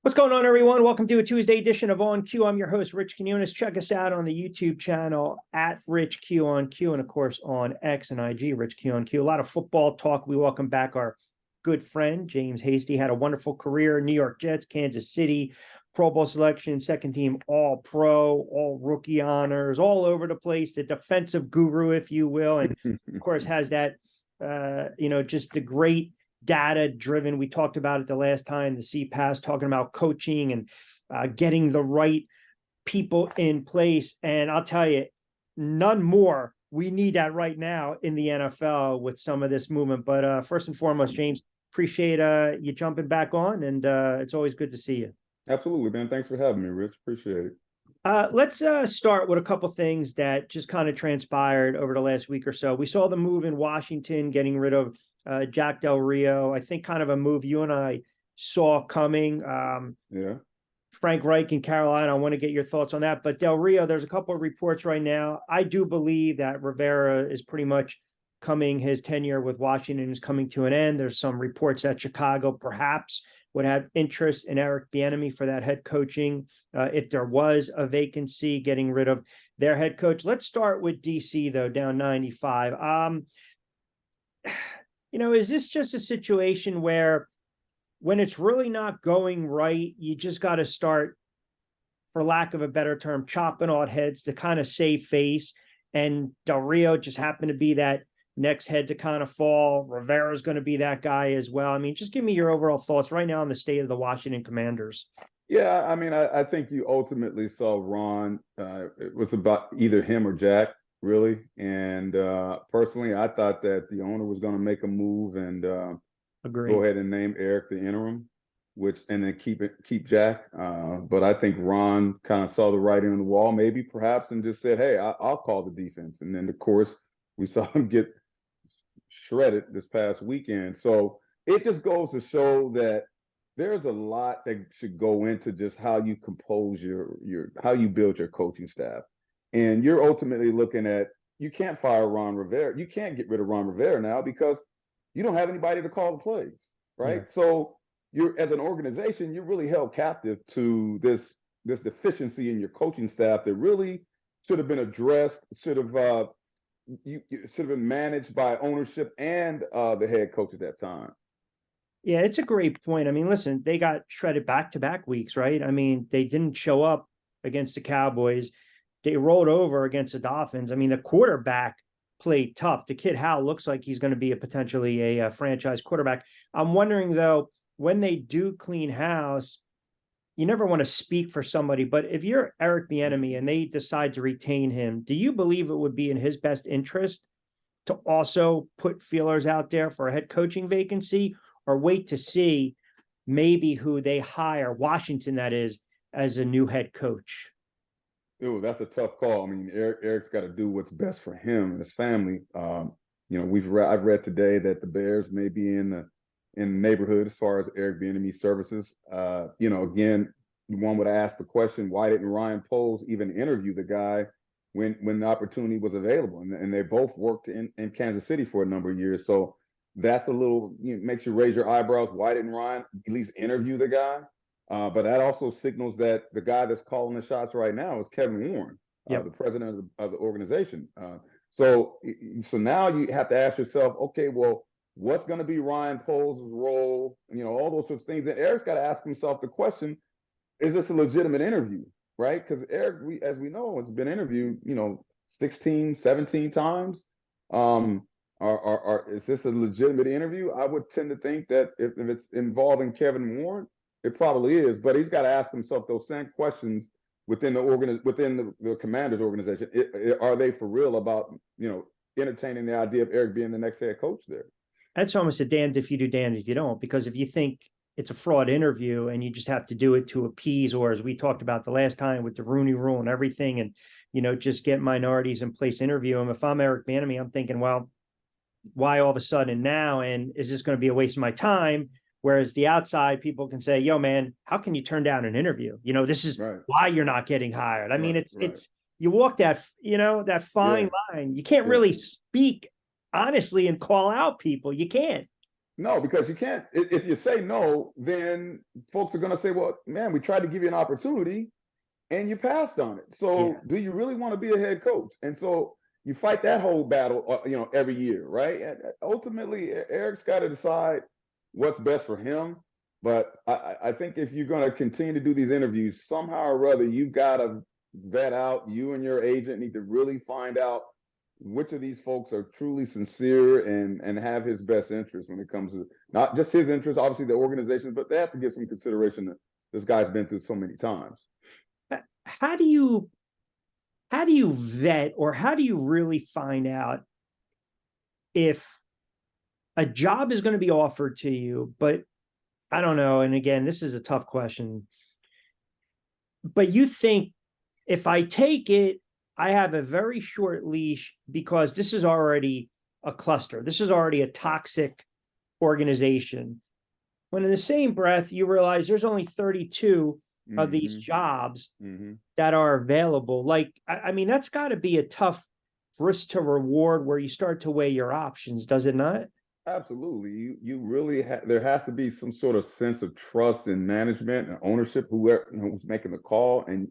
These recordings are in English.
What's going on, everyone? Welcome to a Tuesday edition of On Q. I'm your host, Rich Quinones. Check us out on the YouTube channel at Rich Q on Q, and of course on X and IG, Rich Q on Q. A lot of football talk. We welcome back our good friend James Hasty. Had a wonderful career: New York Jets, Kansas City, Pro Bowl selection, second team All Pro, all rookie honors, all over the place. The defensive guru, if you will, and of course has that, just the great data driven. We talked about it the last time, the CPAS, talking about coaching and getting the right people in place. And I'll tell you, none more. We need that right now in the NFL with some of this movement. But first and foremost, James, appreciate you jumping back on, and it's always good to see you. Absolutely, man. Thanks for having me, Rich. Appreciate it. Let's start with a couple things that just kind of transpired over the last week or so. We saw the move in Washington, getting rid of Jack Del Rio. I think kind of a move you and I saw coming. Yeah. Frank Reich in Carolina, I want to get your thoughts on that. But Del Rio, there's a couple of reports right now. I do believe that Rivera is pretty much his tenure with Washington is coming to an end. There's some reports that Chicago perhaps would have interest in Eric Bieniemy for that head coaching if there was a vacancy, getting rid of their head coach. Let's start with DC, though, down 95. Is this just a situation where when it's really not going right, you just got to start, for lack of a better term, chopping off heads to kind of save face? And Del Rio just happened to be that next head to kind of fall. Rivera's going to be that guy as well. I mean, just give me your overall thoughts right now on the state of the Washington Commanders. Yeah, I mean, I think you ultimately saw Ron. It was about either him or Jack, really. And personally, I thought that the owner was going to make a move and go ahead and name Eric the interim, and then keep Jack. But I think Ron kind of saw the writing on the wall, maybe perhaps, and just said, "Hey, I'll call the defense." And then, of course, we saw him get shredded this past weekend. So it just goes to show that there's a lot that should go into just how you compose how you build your coaching staff. And you're ultimately looking at, you can't fire Ron Rivera. You can't get rid of Ron Rivera now because you don't have anybody to call the plays, right? Yeah. So you're, as an organization, you're really held captive to this deficiency in your coaching staff that really should have been addressed, should have been managed by ownership and the head coach at that time. Yeah, it's a great point. I mean, listen, they got shredded back-to-back weeks, right? I mean, they didn't show up against the Cowboys. They rolled over against the Dolphins. I mean, the quarterback played tough. The kid Howell looks like he's going to be potentially a franchise quarterback. I'm wondering, though, when they do clean house, you never want to speak for somebody, but if you're Eric Bieniemy and they decide to retain him, do you believe it would be in his best interest to also put feelers out there for a head coaching vacancy, or wait to see maybe who they hire, Washington that is, as a new head coach? Ooh, that's a tough call. I mean, Eric's got to do what's best for him and his family. I've read today that the Bears may be in the neighborhood as far as Eric Bieniemy's services. Again, one would ask the question, why didn't Ryan Poles even interview the guy when the opportunity was available? And they both worked in Kansas City for a number of years. So that's a little, makes you raise your eyebrows. Why didn't Ryan at least interview the guy? But that also signals that the guy that's calling the shots right now is Kevin Warren, the president of the organization. So now you have to ask yourself, okay, well, what's going to be Ryan Poles' role? All those sorts of things. And Eric's got to ask himself the question, is this a legitimate interview, right? Because Eric, as we know, has been interviewed, 16, 17 times. Is this a legitimate interview? I would tend to think that if it's involving Kevin Warren, it probably is. But he's got to ask himself those same questions within the Commanders organization. Are they for real about entertaining the idea of Eric being the next head coach there? That's almost a damned if you do, damned if you don't. Because if you think it's a fraud interview and you just have to do it to appease, or as we talked about the last time with the Rooney Rule and everything, and just get minorities in place to interview them. If I'm Eric Bieniemy, I'm thinking, well, why all of a sudden now? And is this going to be a waste of my time? Whereas the outside people can say, yo, man, how can you turn down an interview? This is why you're not getting hired. I mean, it's you walk that, that fine line. You can't really speak honestly and call out people. You can't. No, because you can't. If you say no, then folks are going to say, "Well, man, we tried to give you an opportunity, and you passed on it. Yeah. So, do you really want to be a head coach?" And so you fight that whole battle, every year, right? And ultimately, Eric's got to decide what's best for him. But I think if you're going to continue to do these interviews, somehow or other, you've got to vet out. You and your agent need to really find out which of these folks are truly sincere and have his best interest when it comes to not just his interest, obviously the organization, but they have to give some consideration that this guy's been through so many times. How do you vet, or how do you really find out if a job is going to be offered to you? But I don't know. And again, this is a tough question. But you think, if I take it, I have a very short leash because this is already a cluster. This is already a toxic organization. When in the same breath, you realize there's only 32 of these jobs that are available. Like, I mean, that's got to be a tough risk to reward where you start to weigh your options, does it not? Absolutely. You really there has to be some sort of sense of trust in management and ownership, whoever who's making the call, and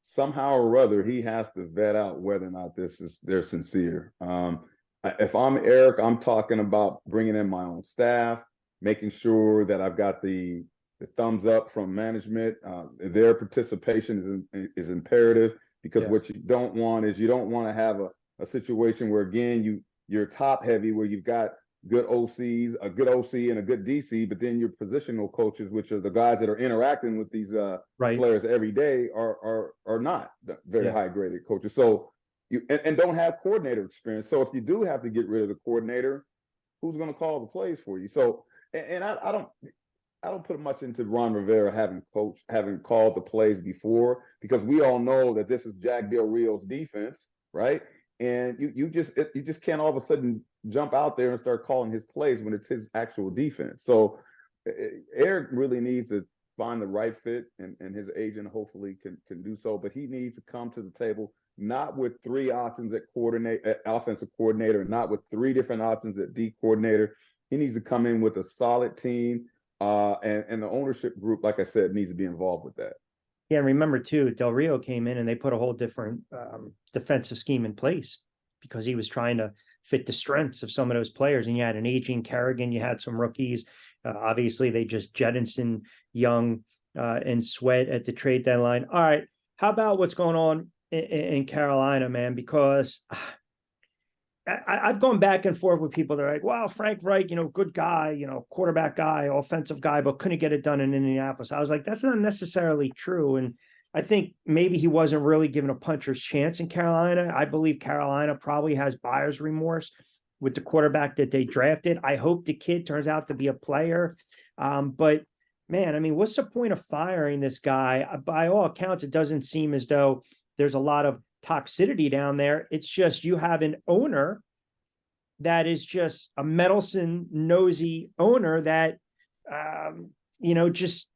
somehow or other he has to vet out whether or not they're sincere. If I'm Eric, I'm talking about bringing in my own staff, making sure that I've got the thumbs up from management. Their participation is imperative, because what you don't want is, you don't want to have a situation where, again, you're top heavy, where you've got good OCs, a good OC and a good DC, but then your positional coaches, which are the guys that are interacting with these players every day, are not very high graded coaches. So you and don't have coordinator experience. So if you do have to get rid of the coordinator, who's going to call the plays for you? So, and I don't put much into Ron Rivera having called the plays before, because we all know that this is Jack Del Rio's defense, right? And you just can't all of a sudden jump out there and start calling his plays when it's his actual defense. So Eric really needs to find the right fit, and his agent hopefully can do so. But he needs to come to the table not with three options at offensive coordinator, not with three different options at D coordinator. He needs to come in with a solid team, and the ownership group, like I said, needs to be involved with that. Yeah, and remember too, Del Rio came in and they put a whole different defensive scheme in place because he was trying to fit the strengths of some of those players. And you had an aging Kerrigan, you had some rookies. Obviously, they just jettisoned Young and Sweat at the trade deadline. All right, how about what's going on in Carolina, man? Because I've gone back and forth with people that are like, wow, Frank Reich, good guy, quarterback guy, offensive guy, but couldn't get it done in Indianapolis. I was like, that's not necessarily true. And I think maybe he wasn't really given a puncher's chance in Carolina. I believe Carolina probably has buyer's remorse with the quarterback that they drafted. I hope the kid turns out to be a player. But man, I mean, what's the point of firing this guy? By all accounts, it doesn't seem as though there's a lot of toxicity down there. It's just you have an owner that is just a meddlesome, nosy owner that, just,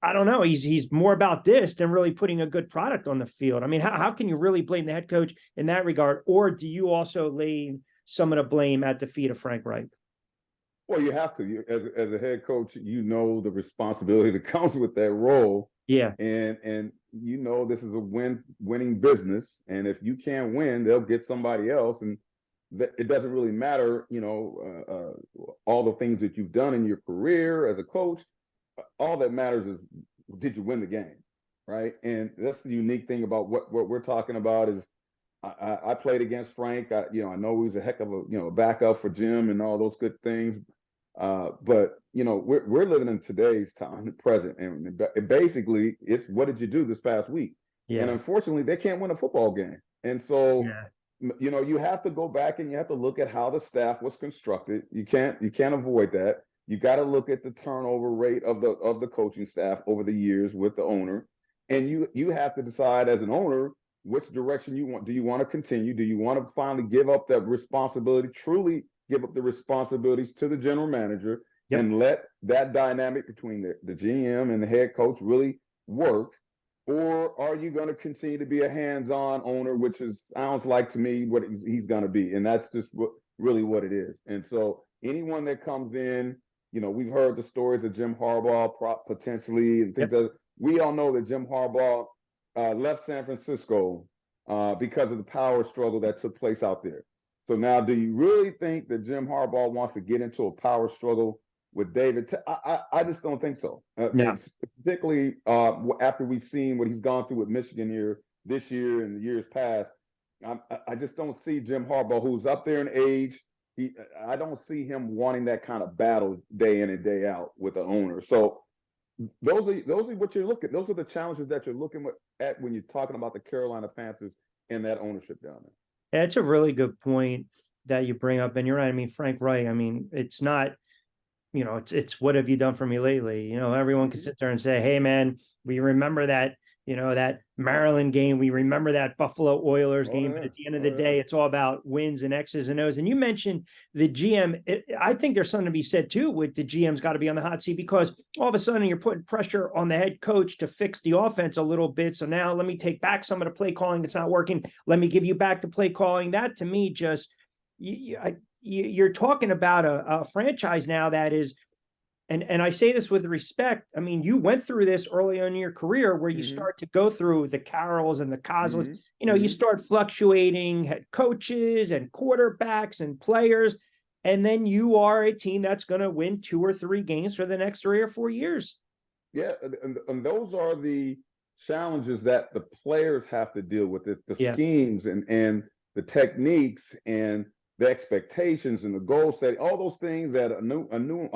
I don't know. He's more about this than really putting a good product on the field. I mean, how can you really blame the head coach in that regard? Or do you also lay some of the blame at the feet of Frank Reich? Well, you have to. As a head coach, the responsibility that comes with that role. Yeah. And this is a winning business, and if you can't win, they'll get somebody else, and it doesn't really matter, all the things that you've done in your career as a coach. All that matters is, did you win the game, right? And that's the unique thing about what we're talking about is, I played against Frank. I know he was a heck of a backup for Jim and all those good things. But we're living in today's time, the present, and basically it's, what did you do this past week? Yeah. And unfortunately, they can't win a football game, and so you have to go back and you have to look at how the staff was constructed. You can't avoid that. You got to look at the turnover rate of the coaching staff over the years with the owner, and you have to decide as an owner which direction you want. Do you want to continue? Do you want to finally give up that responsibility, truly give up the responsibilities to the general manager, and let that dynamic between the GM and the head coach really work? Or are you going to continue to be a hands-on owner, which sounds like to me what he's going to be? And that's just really what it is. And so anyone that comes in we've heard the stories of Jim Harbaugh potentially and things that we all know that Jim Harbaugh left San Francisco because of the power struggle that took place out there. So now, do you really think that Jim Harbaugh wants to get into a power struggle with David? I just don't think so. No. Particularly after we've seen what he's gone through with Michigan here this year and the years past. I just don't see Jim Harbaugh, who's up there in age. I don't see him wanting that kind of battle day in and day out with the owner. So those are what you're looking. Those are the challenges that you're looking at when you're talking about the Carolina Panthers and that ownership down there. It's a really good point that you bring up, and you're right. I mean, Frank Wright. I mean, it's not, it's what have you done for me lately? Everyone can sit there and say, hey, man, we remember that, that Maryland game. We remember that Buffalo Oilers game. But at the end of the day, it's all about wins and X's and O's. And you mentioned the GM. I think there's something to be said, too, with the GM's got to be on the hot seat, because all of a sudden you're putting pressure on the head coach to fix the offense a little bit. So now let me take back some of the play calling that's not working. Let me give you back the play calling. That, to me, just you're talking about a franchise now that is, and I say this with respect. I mean, you went through this early on in your career where you start to go through the Carrolls and the Coslers. You start fluctuating head coaches and quarterbacks and players, and then you are a team that's going to win 2 or 3 games for the next 3 or 4 years. Yeah, and those are the challenges that the players have to deal with. The schemes and the techniques and the expectations and the goal setting, all those things that a new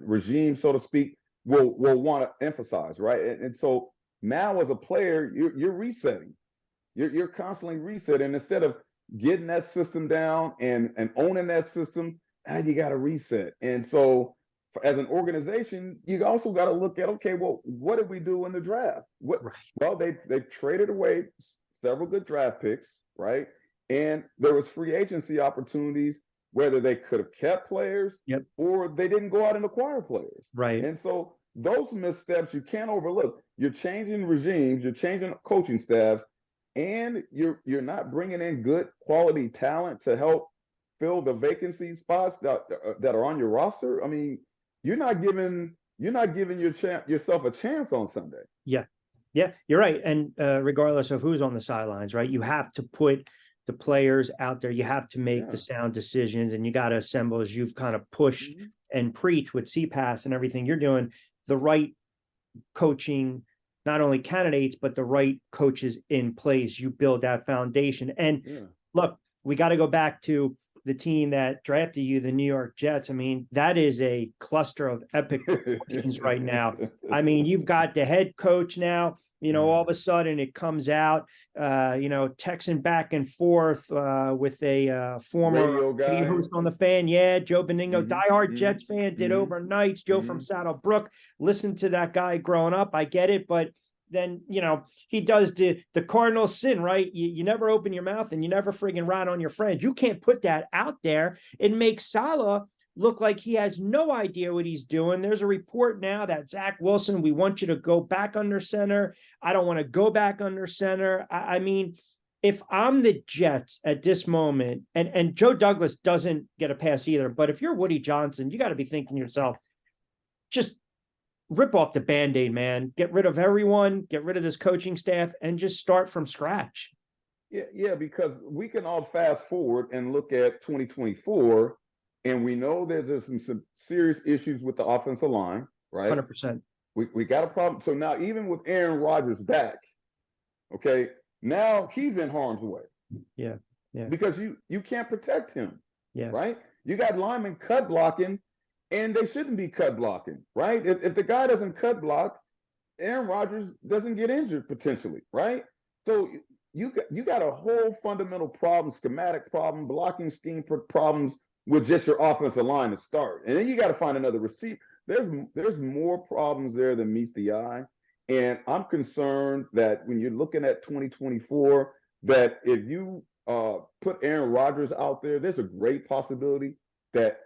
regime, so to speak, will want to emphasize, right? And so now, as a player, you're resetting. You're constantly resetting. Instead of getting that system down and owning that system, now you got to reset. And so, as an organization, you also got to look at, okay, well, what did we do in the draft? Well, they've traded away several good draft picks, right? And there was free agency opportunities, whether they could have kept players or they didn't go out and acquire players. Right. And so those missteps you can't overlook. You're changing regimes, you're changing coaching staffs, and you're not bringing in good quality talent to help fill the vacancy spots that are on your roster. I mean, you're not giving yourself a chance on Sunday. Yeah, you're right. And regardless of who's on the sidelines, right, you have to put the players out there. You have to make the sound decisions, and you got to assemble, as you've kind of pushed and preached with CPAS and everything you're doing, the right coaching, not only candidates, but the right coaches in place. You build that foundation. And look, we got to go back to the team that drafted you, the New York Jets. I mean, that is a cluster of epic proportions right now. I mean, you've got the head coach now. All of a sudden it comes out, texting back and forth with a former radio host on the Fan. Yeah, Joe Beningo, diehard Jets fan, did overnights. Joe from Saddlebrook. Listen to that guy growing up. I get it, but then, he does the cardinal sin, right? You never open your mouth and you never friggin' rat on your friends. You can't put that out there. It makes Saleh look like he has no idea what he's doing. There's a report now that Zach Wilson, we want you to go back under center. I don't want to go back under center. I mean, if I'm the Jets at this moment, and Joe Douglas doesn't get a pass either, but if you're Woody Johnson, you got to be thinking to yourself, just rip off the Band-Aid, man. Get rid of everyone, get rid of this coaching staff, and just start from scratch. Yeah, because we can all fast forward and look at 2024, and we know that there's some serious issues with the offensive line, right? 100%. We got a problem. So now, even with Aaron Rodgers back, okay, now he's in harm's way. Yeah. Because you can't protect him. Yeah. Right? You got linemen cut blocking, and they shouldn't be cut blocking, right? If the guy doesn't cut block, Aaron Rodgers doesn't get injured potentially, right? So you got a whole fundamental problem, schematic problem, blocking scheme problems with just your offensive line to start. And then you got to find another receiver. There's more problems there than meets the eye. And I'm concerned that when you're looking at 2024, that if you put Aaron Rodgers out there, there's a great possibility that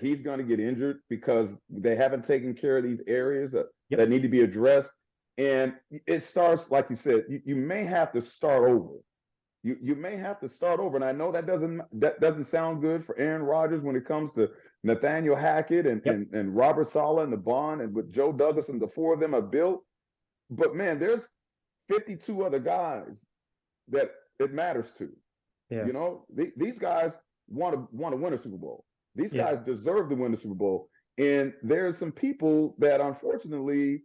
he's going to get injured because they haven't taken care of these areas that need to be addressed. And it starts, like you said, you may have to start over. You may have to start over. And I know that doesn't sound good for Aaron Rodgers when it comes to Nathaniel Hackett and Robert Saleh and the Bond and what Joe Douglas and the four of them have built. But man, there's 52 other guys that it matters to. Yeah. You know, these guys want to win a Super Bowl. These Yeah. guys deserve to win the Super Bowl. And there's some people that unfortunately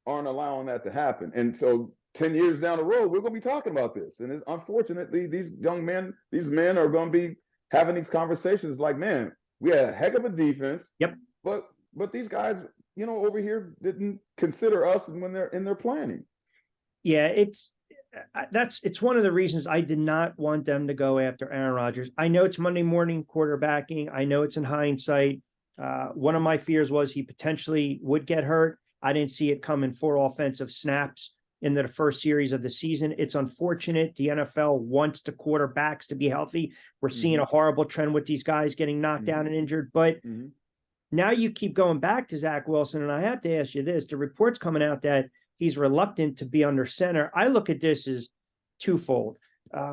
aren't allowing that to happen. And so 10 years down the road, we're going to be talking about this. And unfortunately, these men are going to be having these conversations like, man, we had a heck of a defense. Yep. But these guys, you know, over here didn't consider us when they're in their planning. Yeah, it's one of the reasons I did not want them to go after Aaron Rodgers. I know it's Monday morning quarterbacking. I know it's in hindsight. One of my fears was he potentially would get hurt. I didn't see it coming 4 offensive snaps into the first series of the season. It's unfortunate. The NFL wants the quarterbacks to be healthy. We're seeing a horrible trend with these guys getting knocked down and injured. But now you keep going back to Zach Wilson, and I have to ask you this. The reports coming out that he's reluctant to be under center. I look at this as twofold.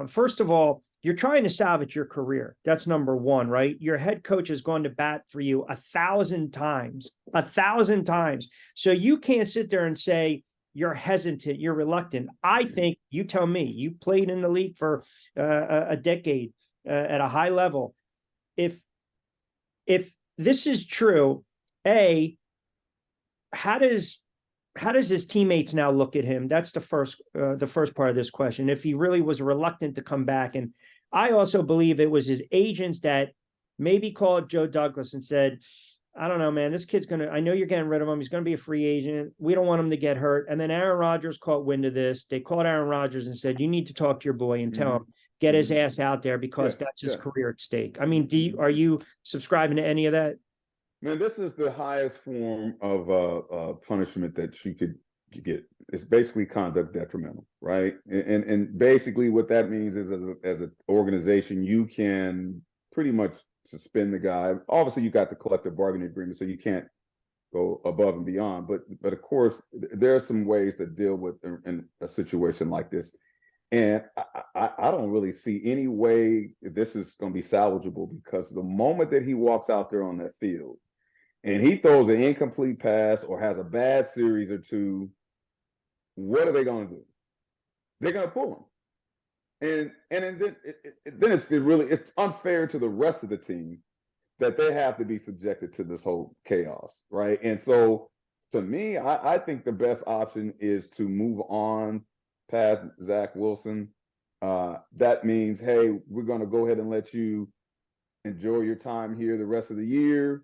First of all, you're trying to salvage your career. That's number one, right? Your head coach has gone to bat for you 1,000 times, 1,000 times. So you can't sit there and say you're hesitant, you're reluctant. I think, you tell me, you played in the league for a decade at a high level. If this is true, how does his teammates now look at him? That's the first part of this question. If he really was reluctant to come back. And I also believe it was his agents that maybe called Joe Douglas and said, I don't know, man, this kid's I know you're getting rid of him. He's going to be a free agent. We don't want him to get hurt. And then Aaron Rodgers caught wind of this. They called Aaron Rodgers and said, you need to talk to your boy and tell him, get his ass out there because that's his career at stake. I mean, are you subscribing to any of that? Man, this is the highest form of punishment that you could get. It's basically conduct detrimental, right? And basically what that means is as an organization, you can pretty much suspend the guy. Obviously, you got the collective bargaining agreement, so you can't go above and beyond. But of course, there are some ways to deal with in a situation like this. And I don't really see any way this is going to be salvageable, because the moment that he walks out there on that field and he throws an incomplete pass or has a bad series or two, what are they going to do? They're going to pull him. And then it's unfair to the rest of the team that they have to be subjected to this whole chaos, right? And so to me, I think the best option is to move on past Zach Wilson. That means, hey, we're going to go ahead and let you enjoy your time here the rest of the year,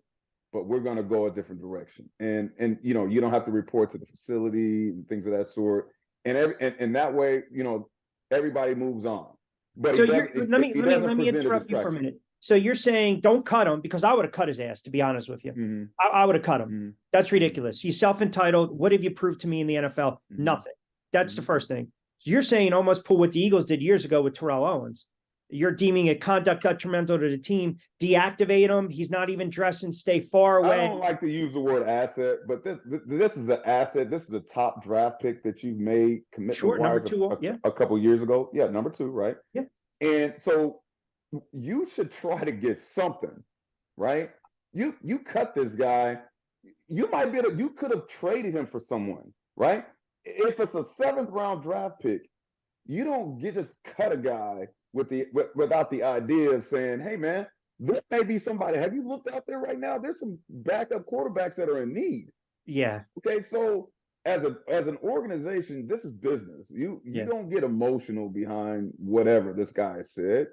but we're going to go a different direction. And you know, you don't have to report to the facility and things of that sort. And that way, you know, everybody moves on. But so let me interrupt you for a minute. So you're saying don't cut him, because I would have cut his ass, to be honest with you. I would have cut him. That's ridiculous. He's self-entitled. What have you proved to me in the NFL? Nothing. That's the first thing. You're saying almost pull what the Eagles did years ago with Terrell Owens. You're deeming it conduct detrimental to the team. Deactivate him. He's not even dressing. Stay far away. I don't like to use the word asset, but this is an asset. This is a top draft pick that you've made commitment-wise a couple of years ago. Yeah, number 2, right? Yeah. And so you should try to get something, right? You cut this guy. You could have traded him for someone, right? If it's a 7th round draft pick, you don't just cut a guy without the idea of saying, hey man, there may be somebody. Have you looked out there right now? There's some backup quarterbacks that are in need. Yeah. Okay. So as an organization, this is business. You don't get emotional behind whatever this guy said.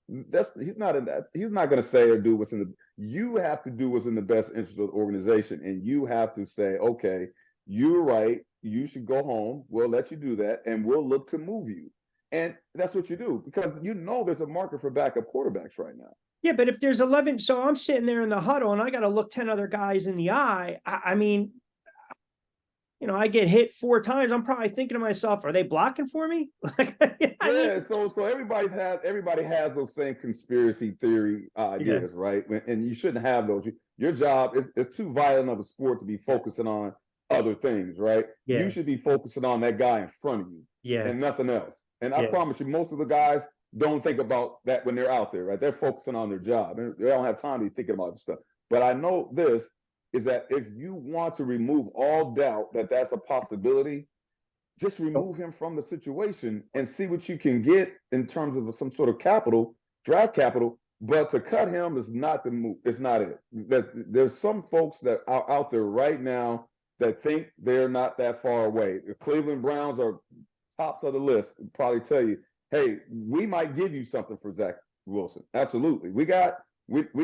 He's not going to say or do what's in the. You have to do what's in the best interest of the organization, and you have to say, okay, you're right. You should go home. We'll let you do that, and we'll look to move you. And that's what you do, because you know there's a market for backup quarterbacks right now. Yeah, but if there's 11, so I'm sitting there in the huddle and I got to look 10 other guys in the eye. I mean, you know, I get hit 4 times. I'm probably thinking to myself, are they blocking for me? So everybody has those same conspiracy theory ideas, right? And you shouldn't have those. Your job is too violent of a sport to be focusing on other things, right? Yeah. You should be focusing on that guy in front of you, and nothing else. And I promise you, most of the guys don't think about that when they're out there, right? They're focusing on their job, and they don't have time to be thinking about this stuff. But I know this is that if you want to remove all doubt that that's a possibility, just remove him from the situation and see what you can get in terms of some sort of capital, draft capital. But to cut him is not the move. It's not it. There's some folks that are out there right now that think they're not that far away. The Cleveland Browns are tops of the list. Probably tell you, hey, we might give you something for Zach Wilson. Absolutely. We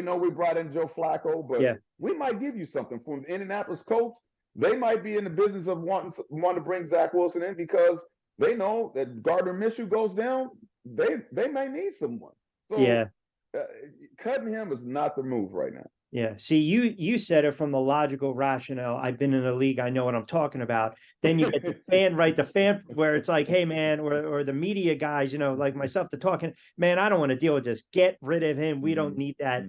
know we brought in Joe Flacco, but Yeah. we might give you something from Indianapolis Colts. They might be in the business of wanting to bring Zach Wilson in because they know that Gardner Minshew goes down. They may need someone. So Yeah. Cutting him is not the move right now. Yeah. See, you said it from the logical rationale. I've been in a league. I know what I'm talking about. Then you get the fan, right? The fan where it's like, hey, man, or the media guys, like myself, the talking, man, I don't want to deal with this. Get rid of him. We don't need that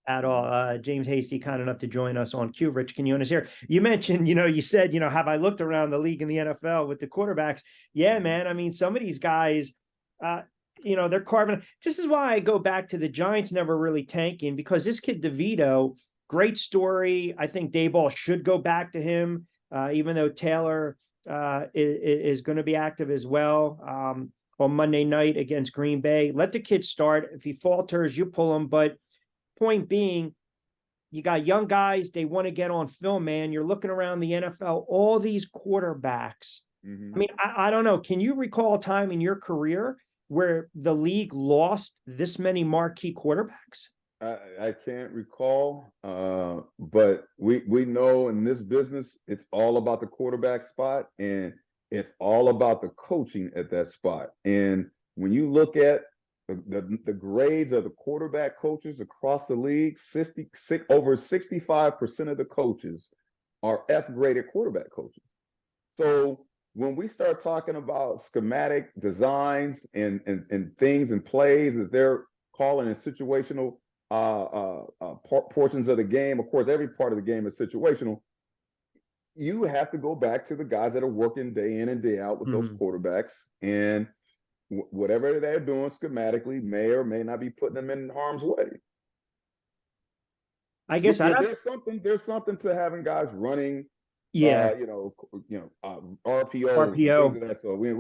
at all. James Hasty, kind enough to join us on Q. Rich Quinones here. You mentioned, you said, have I looked around the league in the NFL with the quarterbacks? Yeah, man. I mean, some of these guys, they're carving. This is why I go back to the Giants never really tanking, because this kid DeVito, great story. I think Dayball should go back to him, even though Taylor is going to be active as well on Monday night against Green Bay. Let the kid start. If he falters, you pull him. But point being, you got young guys. They want to get on film, man. You're looking around the NFL, all these quarterbacks. I mean, I don't know. Can you recall a time in your career where the league lost this many marquee quarterbacks? I can't recall, but we know in this business, it's all about the quarterback spot, and it's all about the coaching at that spot. And when you look at the grades of the quarterback coaches across the league, over 65% of the coaches are F-graded quarterback coaches. So when we start talking about schematic designs and things and plays that they're calling in situational portions of the game, of course, every part of the game is situational. You have to go back to the guys that are working day in and day out with those quarterbacks, and whatever they're doing schematically may or may not be putting them in harm's way. I guess there's something to having guys running. RPO. Things of that sort. We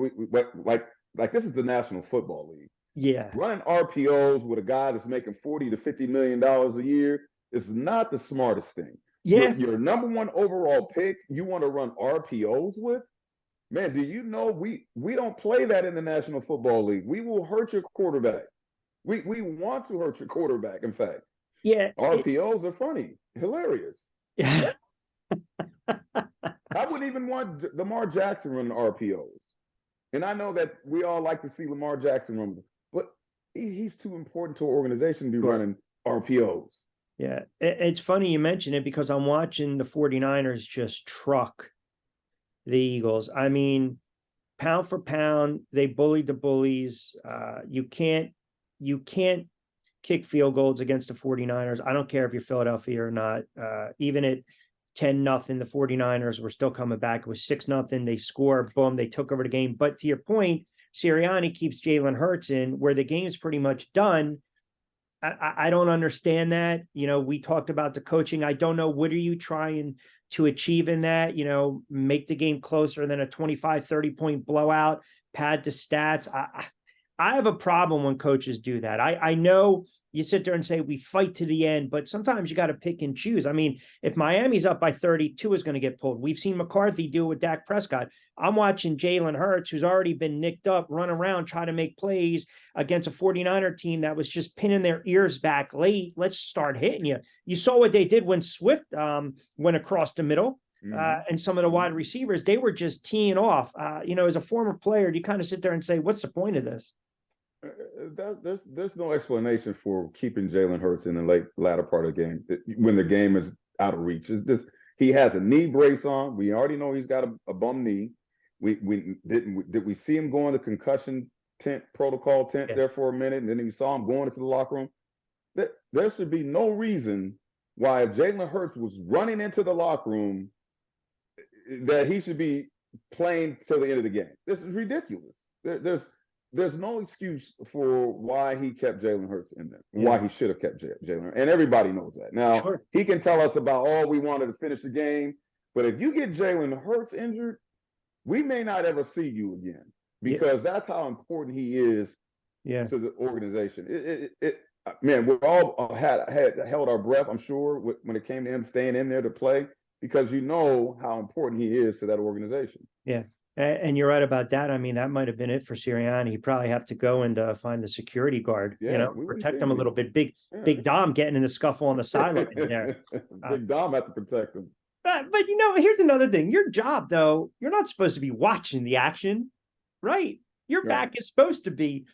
this is the National Football League. Yeah. Running RPOs with a guy that's making $40 to $50 million a year is not the smartest thing. Yeah. Your number one overall pick, you want to run RPOs with? Man, do you know we don't play that in the National Football League? We will hurt your quarterback. We want to hurt your quarterback, in fact. Yeah. RPOs are funny, hilarious. Yeah. I wouldn't even want Lamar Jackson running RPOs. And I know that we all like to see Lamar Jackson run, but he's too important to an organization to be running RPOs. Yeah. It's funny you mention it, because I'm watching the 49ers just truck the Eagles. I mean, pound for pound, they bullied the bullies. You can't kick field goals against the 49ers. I don't care if you're Philadelphia or not. Even at 10-0, the 49ers were still coming back. It was 6-0. They score, boom, they took over the game. But to your point, Sirianni keeps Jalen Hurts in where the game's pretty much done. I don't understand that. We talked about the coaching. I don't know. What are you trying to achieve in that? Make the game closer than a 25, 30-point blowout, pad the stats. I have a problem when coaches do that. I know you sit there and say we fight to the end, but sometimes you got to pick and choose. I mean, if Miami's up by 32 is going to get pulled. We've seen McCarthy do it with Dak Prescott. I'm watching Jalen Hurts, who's already been nicked up, run around, try to make plays against a 49er team that was just pinning their ears back late. Let's start hitting you. You saw what they did when Swift went across the middle. And some of the wide receivers, they were just teeing off. As a former player, you kind of sit there and say, what's the point of this? There's no explanation for keeping Jalen Hurts in the latter part of the game when the game is out of reach. He has a knee brace on. We already know he's got a bum knee. Did we see him go in the concussion protocol tent there for a minute, and then we saw him going into the locker room? There should be no reason why if Jalen Hurts was running into the locker room that he should be playing till the end of the game. This is ridiculous. There's there's no excuse for why he kept Jalen Hurts in there, Yeah. why he should have kept Jalen Hurts. And everybody knows that. Now, Sure. he can tell us about, oh, we wanted to finish the game. But if you get Jalen Hurts injured, we may not ever see you again because that's how important he is to the organization. Man, we all had held our breath, I'm sure, when it came to him staying in there to play because you know how important he is to that organization. Yeah. And you're right about that. I mean, that might have been it for Sirianni. He'd probably have to go and find the security guard, protect him a little bit. Big Dom getting in the scuffle on the sideline there. Big Dom had to protect him. But here's another thing. Your job, though, you're not supposed to be watching the action, right? Your back is supposed to be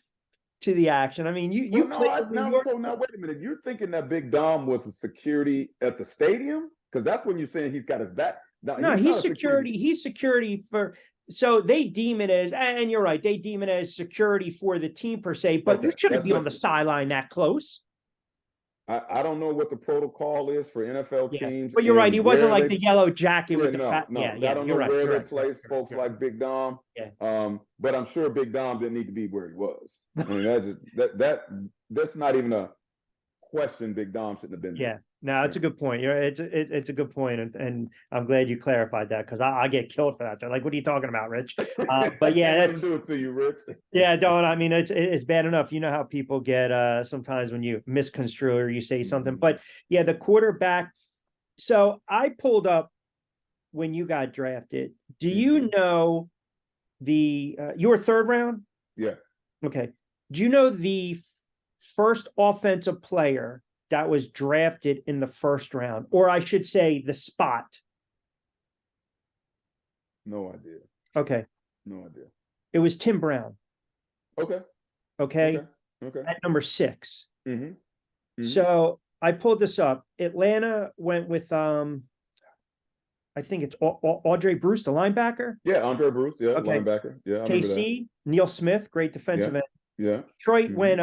to the action. I mean, now wait a minute. You're thinking that Big Dom was the security at the stadium? Because that's when you're saying he's got his back. No, he's security. He's security for. So they deem it as, and you're right, they deem it as security for the team per se, but you shouldn't be on the sideline that close. I don't know what the protocol is for NFL teams. But you're right. He wasn't like the yellow jacket with the I don't know where they place folks like Big Dom. Yeah. But I'm sure Big Dom didn't need to be where he was. I mean, that's not even a question. Big Dom shouldn't have been there. Yeah. No, it's a good point. It's a good point, and I'm glad you clarified that because I get killed for that. They're like, "What are you talking about, Rich?" But yeah, that's do it to you, Rich. Yeah, don't. I mean, it's bad enough. You know how people get sometimes when you misconstrue or you say something. But yeah, the quarterback. So I pulled up when you got drafted. Do you know you were third round? Yeah. Okay. Do you know the first offensive player that was drafted in the first round, or I should say the spot? No idea. Okay. No idea. It was Tim Brown. Okay. At number 6. So I pulled this up. Atlanta went with I think it's Audrey Bruce, the linebacker. Yeah, Andre Bruce. Yeah, linebacker. Yeah, I remember KC, Neil Smith, great defensive end. Yeah. Detroit went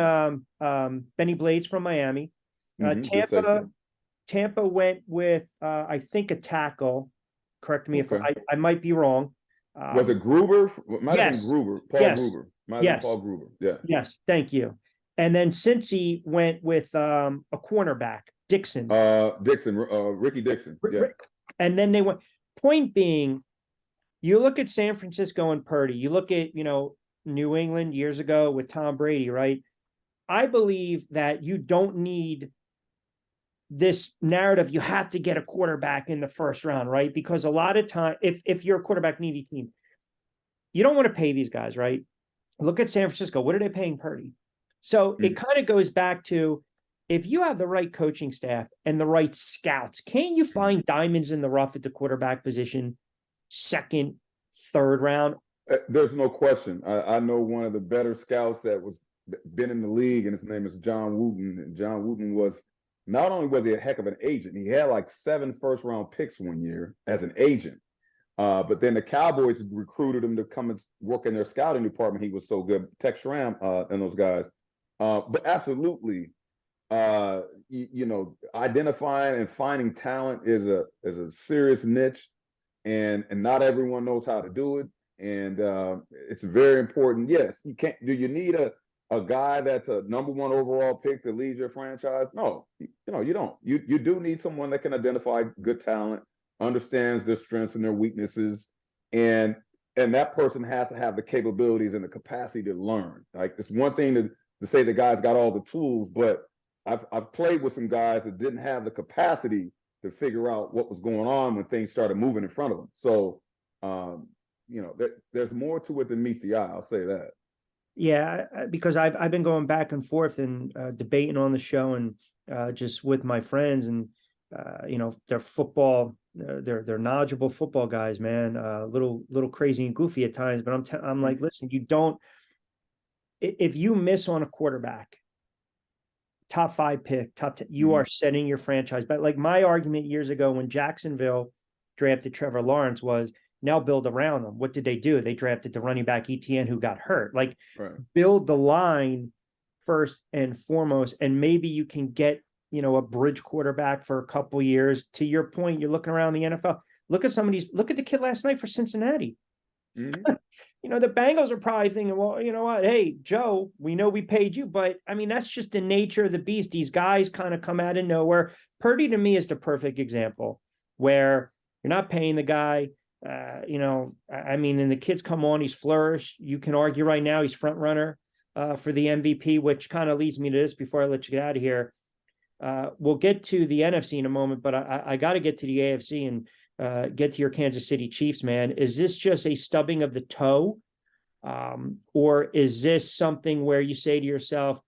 Benny Blades from Miami. Tampa went with I think a tackle. Correct me if I might be wrong. Was it Gruber? Might have been Gruber. Gruber. Might have been Paul Gruber. Yeah. Yes, thank you. And then Cincy went with a cornerback, Dixon. Ricky Dixon. Yeah. And then they went. Point being, you look at San Francisco and Purdy. You look at New England years ago with Tom Brady, right? I believe that you don't need this narrative. You have to get a quarterback in the first round, right? Because a lot of time, if you're a quarterback needy team, you don't want to pay these guys, right? Look at San Francisco. What are they paying Purdy? So it kind of goes back to, if you have the right coaching staff and the right scouts, can't you find diamonds in the rough at the quarterback position, second, third round? There's no question. I know one of the better scouts that was been in the league, and his name is John Wooten. And John Wooten not only was he a heck of an agent, he had like 7 first-round picks one year as an agent. But then the Cowboys recruited him to come and work in their scouting department. He was so good. Tex Schramm and those guys. But absolutely, identifying and finding talent is a serious niche, and not everyone knows how to do it. And it's very important. Yes, you can't. Do you need a guy that's a number 1 overall pick to lead your franchise? No, you don't. You do need someone that can identify good talent, understands their strengths and their weaknesses, and that person has to have the capabilities and the capacity to learn. Like, it's one thing to say the guy's got all the tools, but I've played with some guys that didn't have the capacity to figure out what was going on when things started moving in front of them. So, there's more to it than meets the eye. I'll say that. Yeah, because I've been going back and forth and debating on the show and just with my friends, and they're football, they're knowledgeable football guys, man. Little crazy and goofy at times, but I'm like, listen, if you miss on a quarterback, top 5 pick, top 10, you are setting your franchise. But like my argument years ago when Jacksonville drafted Trevor Lawrence was, now build around them. What did they do? They drafted the running back ETN who got hurt. Like, build the line first and foremost, and maybe you can get a bridge quarterback for a couple years. To your point, you're looking around the NFL. Look at the kid last night for Cincinnati. Mm-hmm. The Bengals are probably thinking, well, you know what? Hey, Joe, we know we paid you, but I mean, that's just the nature of the beast. These guys kind of come out of nowhere. Purdy to me is the perfect example where you're not paying the guy. I mean, and the kids come on, he's flourished. You can argue right now he's front runner for the MVP, which kind of leads me to this before I let you get out of here. We'll get to the NFC in a moment, but I got to get to the AFC and get to your Kansas City Chiefs, man. Is this just a stubbing of the toe? Or is this something where you say to yourself,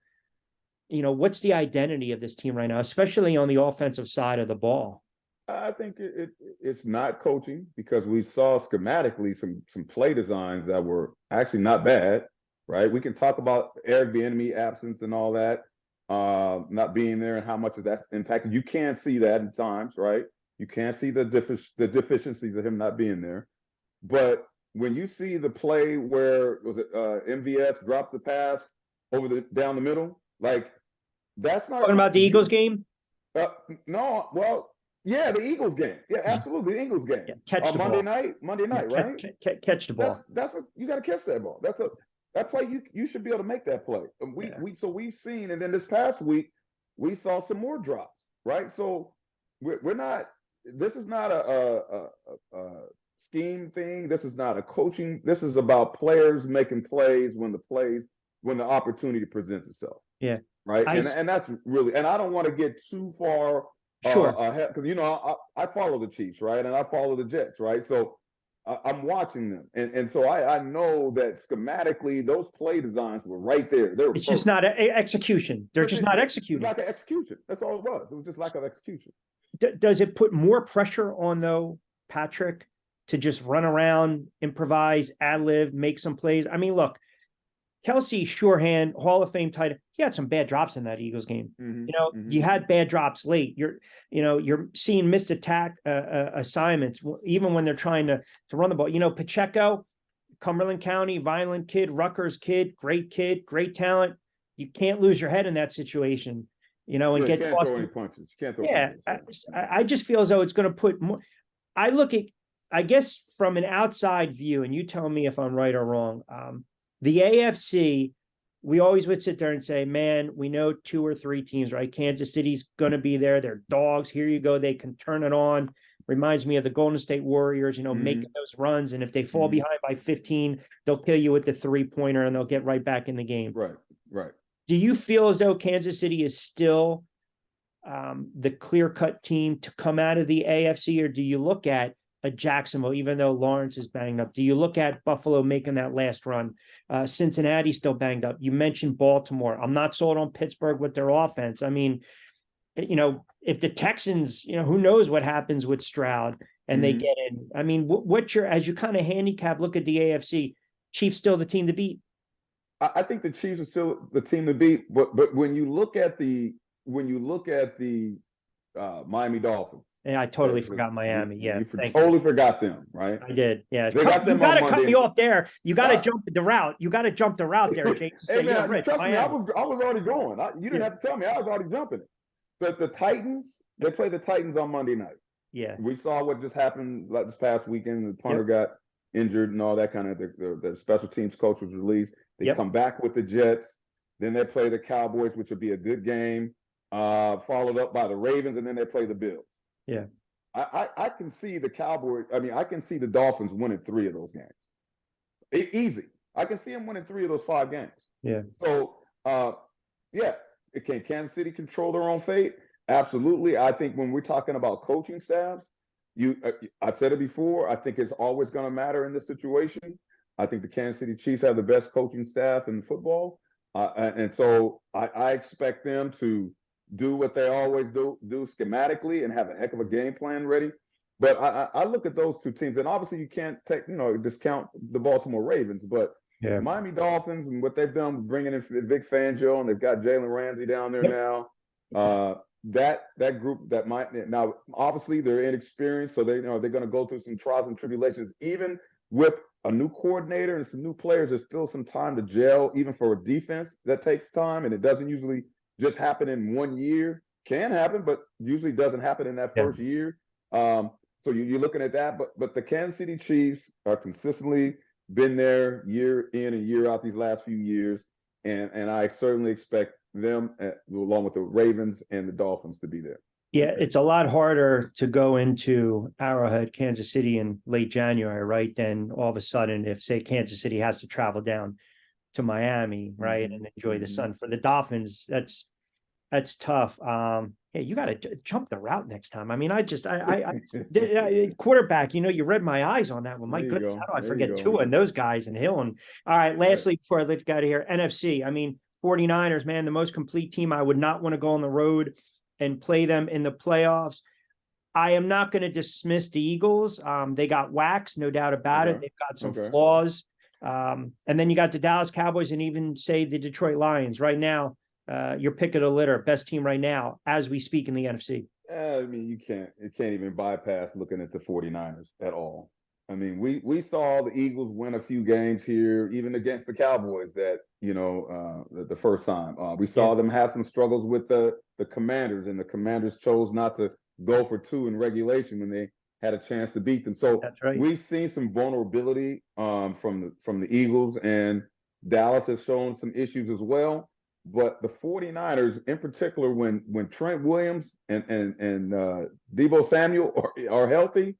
what's the identity of this team right now, especially on the offensive side of the ball? I think it's not coaching because we saw schematically some play designs that were actually not bad, right? We can talk about Eric Bieniemy absence and all that, not being there and how much of that's impacted. You can see that in times, right? You can see the deficiencies of him not being there. But when you see the play where was it MVS drops the pass down the middle, like that's not Talking about the Eagles game? No, well, yeah, the Eagles game. Yeah, absolutely, the Eagles game. Yeah, catch the Monday ball. Monday night, right? Catch the ball. You got to catch that ball. That play you should be able to make that play. And we've seen, and then this past week we saw some more drops, right? So we're not. This is not a scheme thing. This is not a coaching. This is about players making plays when the opportunity presents itself. Yeah. Right. And that's really, and I don't want to get too far ahead because I follow the Chiefs, right, and I follow the Jets, right. So I'm watching them, and so I know that schematically those play designs were right there. They were it's just not execution. They're just not executing. Lack of execution. That's all it was. It was just lack of execution. Does it put more pressure on though, Patrick, to just run around, improvise, ad lib, make some plays? I mean, look. Kelsey, surehand, Hall of Fame tight. He had some bad drops in that Eagles game. Mm-hmm. You had bad drops late. You're seeing missed attack assignments, even when they're trying to run the ball. Pacheco, Cumberland County, violent kid, Rutgers kid, great talent. You can't lose your head in that situation. And get can't throw any punches. You can't throw punches. I just feel as though it's going to put more. I guess from an outside view, and you tell me if I'm right or wrong. The AFC, we always would sit there and say, man, we know 2 or 3 teams, right? Kansas City's going to be there. They're dogs. Here you go. They can turn it on. Reminds me of the Golden State Warriors, making those runs. And if they fall behind by 15, they'll kill you with the 3-pointer and they'll get right back in the game. Right. Do you feel as though Kansas City is still the clear-cut team to come out of the AFC, or do you look at a Jacksonville, even though Lawrence is banged up? Do you look at Buffalo making that last run? Cincinnati still banged up. You mentioned Baltimore. I'm not sold on Pittsburgh with their offense. I mean, if the Texans, who knows what happens with Stroud and they get in. I mean, as you kind of handicap, look at the AFC, Chiefs still the team to beat? I think the Chiefs are still the team to beat, but when you look at the Miami Dolphins. Yeah, I totally forgot Miami. You totally forgot them, right? I did. Yeah, they got them. You got to cut me off there. You got to jump the route. You got to jump the route there, Jake. Hey man, Rich, trust me, I was already going. You didn't have to tell me. I was already jumping it. The Titans, they play the Titans on Monday night. Yeah, we saw what just happened this past weekend. The punter got injured and all that kind of. The special teams coach was released. They come back with the Jets. Then they play the Cowboys, which will be a good game. Followed up by the Ravens, and then they play the Bills. Yeah. I can see the Cowboys. I mean, I can see the Dolphins winning 3 of those games. Easy. I can see them winning 3 of those 5 games. Yeah. So, can Kansas City control their own fate? Absolutely. I think when we're talking about coaching staffs, I've said it before. I think it's always going to matter in this situation. I think the Kansas City Chiefs have the best coaching staff in football, and so I expect them to do what they always do schematically and have a heck of a game plan ready. But I look at those 2 teams, and obviously you can't discount the Baltimore Ravens, but Miami Dolphins and what they've done with bringing in Vic Fangio, and they've got Jalen Ramsey down there now. That group that might now obviously they're inexperienced, so they're going to go through some trials and tribulations. Even with a new coordinator and some new players, there's still some time to gel. Even for a defense, that takes time, and it doesn't usually just happen in 1 year. Can happen, but usually doesn't happen in that first year. So you're looking at that, but the Kansas City Chiefs are consistently been there year in and year out these last few years, and I certainly expect them, along with the Ravens and the Dolphins, to be there. Yeah, it's a lot harder to go into Arrowhead, Kansas City in late January, right? Than all of a sudden, if say Kansas City has to travel down to Miami, right, and enjoy the sun. For the Dolphins, that's tough. Yeah, you got to jump the route next time. I mean, quarterback. You read my eyes on that one. My goodness, how do I forget Tua and those guys and Hill? And all right, lastly, before I let you get out of here, NFC. I mean, 49ers, man, the most complete team. I would not want to go on the road and play them in the playoffs. I am not going to dismiss the Eagles. They got waxed, no doubt about it. They've got some flaws. And then you got the Dallas Cowboys and even say the Detroit Lions right now. Your pick of the litter, best team right now as we speak in the NFC. I mean, you can't even bypass looking at the 49ers at all. I mean, we saw the Eagles win a few games here, even against the Cowboys that, the first time. We saw them have some struggles with the Commanders, and the Commanders chose not to go for 2 in regulation when they had a chance to beat them. So we've seen some vulnerability from the Eagles, and Dallas has shown some issues as well. But the 49ers, in particular, when Trent Williams and Deebo Samuel are healthy,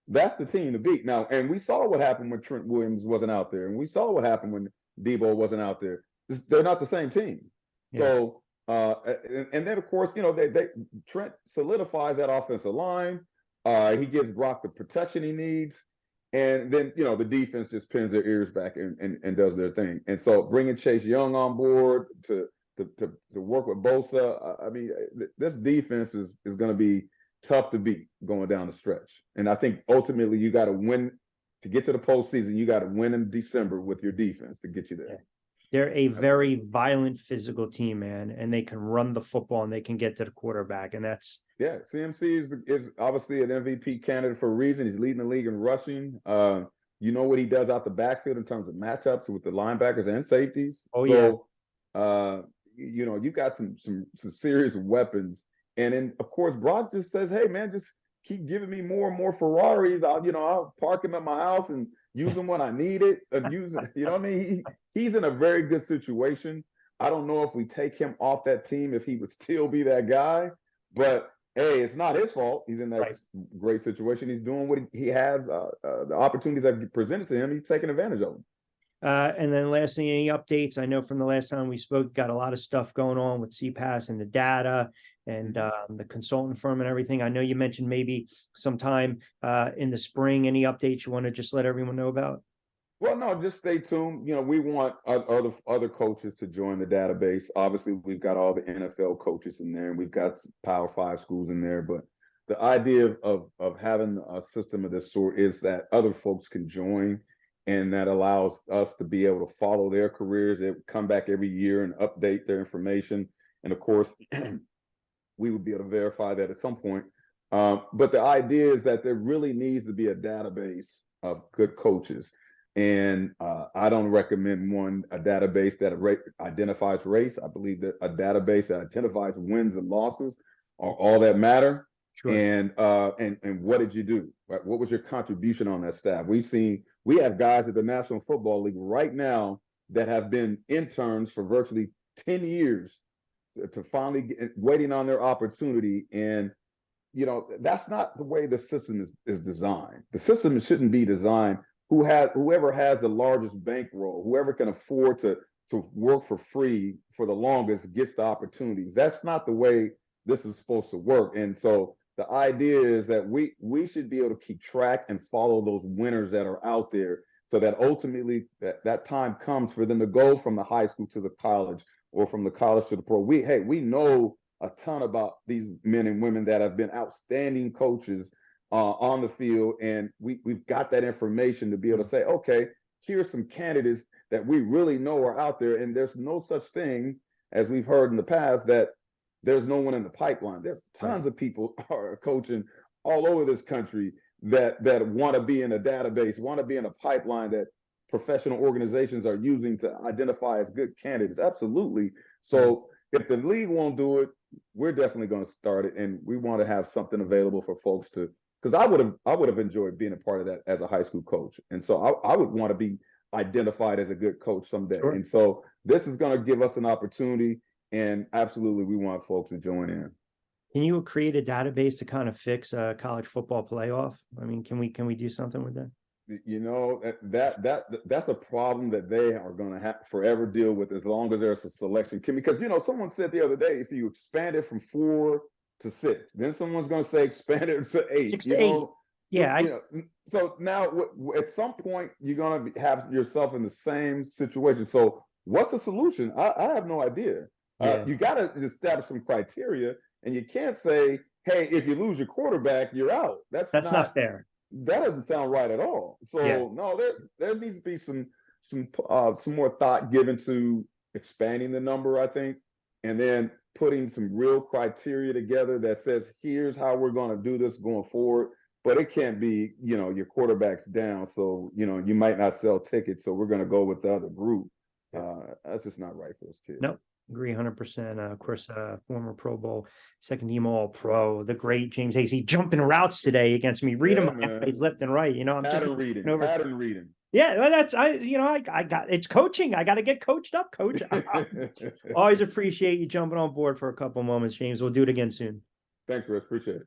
that's the team to beat. Now, and we saw what happened when Trent Williams wasn't out there, and we saw what happened when Deebo wasn't out there. They're not the same team. Yeah. So, and then of course, Trent solidifies that offensive line. He gives Brock the protection he needs. And then, the defense just pins their ears back and does their thing. And so bringing Chase Young on board to work with Bosa, I mean, this defense is going to be tough to beat going down the stretch. And I think ultimately you got to win to get to the postseason. You got to win in December with your defense to get you there. Yeah. They're a very violent, physical team, man, and they can run the football and they can get to the quarterback, and that's CMC is obviously an MVP candidate for a reason. He's leading the league in rushing. What he does out the backfield in terms of matchups with the linebackers and safeties. You've got some serious weapons, and then of course Brock just says, "Hey, man, just keep giving me more and more Ferraris. I'll park them at my house and use them when I need it. And use it. You know what I mean? He's in a very good situation. I don't know if we take him off that team, if he would still be that guy. But hey, it's not his fault. He's in that great situation. He's doing what he has. The opportunities that get presented to him, he's taking advantage of them. And then lastly, any updates? I know from the last time we spoke, got a lot of stuff going on with CPAS and the data and the consultant firm and everything. I know you mentioned maybe sometime in the spring. Any updates you want to just let everyone know about? Well, no, just stay tuned. We want other coaches to join the database. Obviously, we've got all the NFL coaches in there, and we've got Power 5 schools in there. But the idea of having a system of this sort is that other folks can join, and that allows us to be able to follow their careers. They come back every year and update their information. And of course, we would be able to verify that at some point. But the idea is that there really needs to be a database of good coaches. And I don't recommend a database that identifies race. I believe that a database that identifies wins and losses are all that matter. Sure. And what did you do? Right? What was your contribution on that staff? We have guys at the National Football League right now that have been interns for virtually 10 years to finally waiting on their opportunity. And that's not the way the system is designed. The system shouldn't be designed. Whoever has the largest bankroll, whoever can afford to work for free for the longest gets the opportunities. That's not the way this is supposed to work. And so the idea is that we should be able to keep track and follow those winners that are out there, so that ultimately that time comes for them to go from the high school to the college, or from the college to the pro. We know a ton about these men and women that have been outstanding coaches on the field, and we've got that information to be able to say, okay, here's some candidates that we really know are out there, and there's no such thing, as we've heard in the past, that there's no one in the pipeline. There's tons of people are coaching all over this country that want to be in a database, want to be in a pipeline that professional organizations are using to identify as good candidates. Absolutely. So if the league won't do it, we're definitely going to start it, and we want to have something available for folks to because I would have enjoyed being a part of that as a high school coach, and so I would want to be identified as a good coach someday. Sure. And so this is going to give us an opportunity, and absolutely, we want folks to join in. Can you create a database to kind of fix a college football playoff? I mean, can we do something with that? You know, that's a problem that they are going to have to forever deal with as long as there's a selection. Because, you know, someone said the other day, if you expand it from 4 to 6, then someone's going to say expand it to 8. 6 to 8. Yeah. You know, so now at some point you're going to have yourself in the same situation. So what's the solution? I have no idea. Yeah. You got to establish some criteria, and you can't say, hey, if you lose your quarterback, you're out. That's not fair. That doesn't sound right at all. So no, there needs to be some more thought given to expanding the number, I think, and then putting some real criteria together that says, here's how we're going to do this going forward. But it can't be, you know, your quarterback's down, so you know you might not sell tickets, so we're going to go with the other group. That's just not right for those kids. No. Agree 100%. Of course, former Pro Bowl, second team All Pro, the great James Hasty jumping routes today against me. Read him left and right. You know, I'm pattern reading. Yeah, well, that's I got it's coaching. I got to get coached up, coach. Always appreciate you jumping on board for a couple moments, James. We'll do it again soon. Thanks, Chris. Appreciate it.